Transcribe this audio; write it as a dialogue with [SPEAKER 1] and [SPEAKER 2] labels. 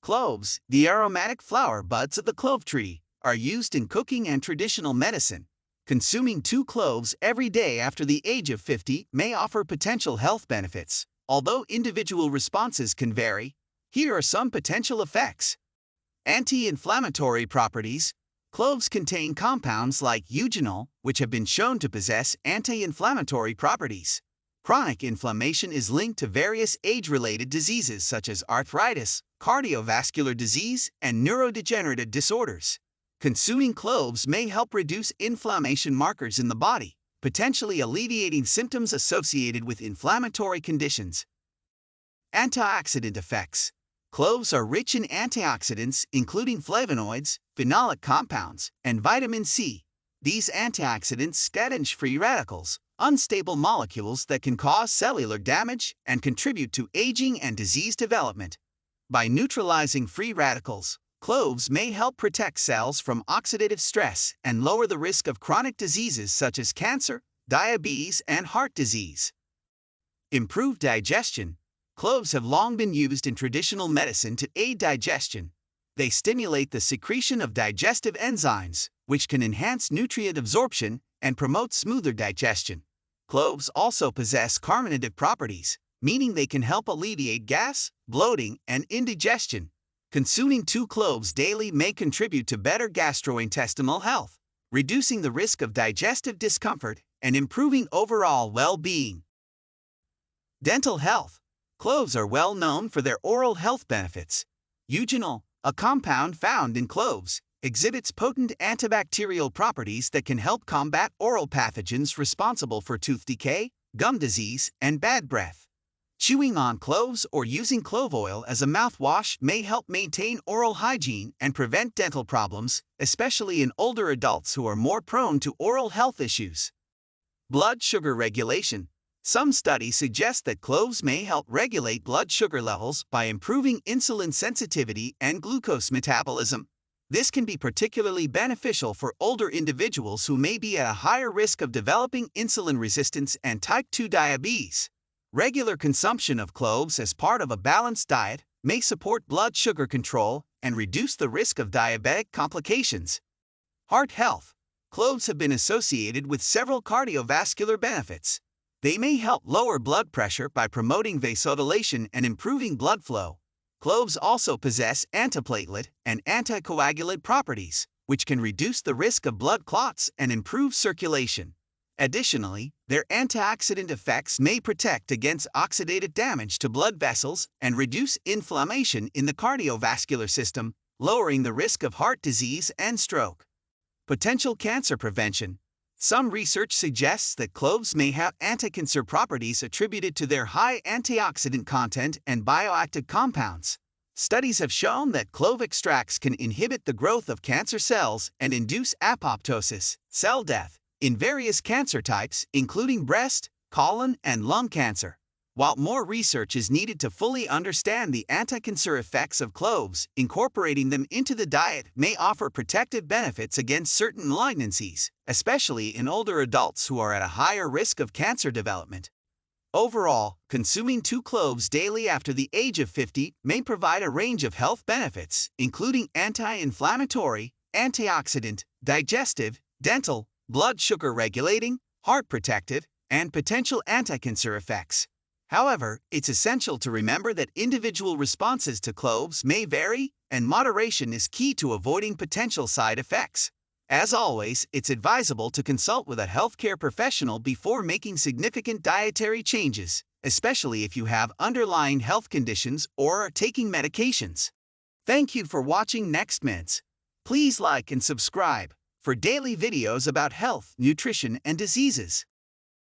[SPEAKER 1] Cloves, the aromatic flower buds of the clove tree, are used in cooking and traditional medicine. Consuming 2 cloves every day after the age of 50 may offer potential health benefits. Although individual responses can vary, here are some potential effects. Anti-inflammatory properties. Cloves contain compounds like eugenol, which have been shown to possess anti-inflammatory properties. Chronic inflammation is linked to various age-related diseases such as arthritis, cardiovascular disease, and neurodegenerative disorders. Consuming cloves may help reduce inflammation markers in the body, potentially alleviating symptoms associated with inflammatory conditions. Antioxidant effects. Cloves are rich in antioxidants including flavonoids, phenolic compounds, and vitamin C. These antioxidants scavenge free radicals, unstable molecules that can cause cellular damage and contribute to aging and disease development. By neutralizing free radicals, cloves may help protect cells from oxidative stress and lower the risk of chronic diseases such as cancer, diabetes, and heart disease. Improved digestion. Cloves have long been used in traditional medicine to aid digestion. They stimulate the secretion of digestive enzymes, which can enhance nutrient absorption and promote smoother digestion. Cloves also possess carminative properties, meaning they can help alleviate gas, bloating, and indigestion. Consuming 2 cloves daily may contribute to better gastrointestinal health, reducing the risk of digestive discomfort and improving overall well-being. Dental health. Cloves are well known for their oral health benefits. Eugenol, a compound found in cloves, exhibits potent antibacterial properties that can help combat oral pathogens responsible for tooth decay, gum disease, and bad breath. Chewing on cloves or using clove oil as a mouthwash may help maintain oral hygiene and prevent dental problems, especially in older adults who are more prone to oral health issues. Blood sugar regulation. Some studies suggest that cloves may help regulate blood sugar levels by improving insulin sensitivity and glucose metabolism. This can be particularly beneficial for older individuals who may be at a higher risk of developing insulin resistance and type 2 diabetes. Regular consumption of cloves as part of a balanced diet may support blood sugar control and reduce the risk of diabetic complications. Heart health. Cloves have been associated with several cardiovascular benefits. They may help lower blood pressure by promoting vasodilation and improving blood flow. Cloves also possess antiplatelet and anticoagulant properties, which can reduce the risk of blood clots and improve circulation. Additionally, their antioxidant effects may protect against oxidative damage to blood vessels and reduce inflammation in the cardiovascular system, lowering the risk of heart disease and stroke. Potential cancer prevention. Some research suggests that cloves may have anti-cancer properties attributed to their high antioxidant content and bioactive compounds. Studies have shown that clove extracts can inhibit the growth of cancer cells and induce apoptosis, cell death, in various cancer types, including breast, colon, and lung cancer. While more research is needed to fully understand the anti-cancer effects of cloves, incorporating them into the diet may offer protective benefits against certain malignancies, especially in older adults who are at a higher risk of cancer development. Overall, consuming 2 cloves daily after the age of 50 may provide a range of health benefits, including anti-inflammatory, antioxidant, digestive, dental, blood sugar regulating, heart protective, and potential anti-cancer effects. However, it's essential to remember that individual responses to cloves may vary, and moderation is key to avoiding potential side effects. As always, it's advisable to consult with a healthcare professional before making significant dietary changes, especially if you have underlying health conditions or are taking medications. Thank you for watching NextMeds. Please like and subscribe for daily videos about health, nutrition, and diseases.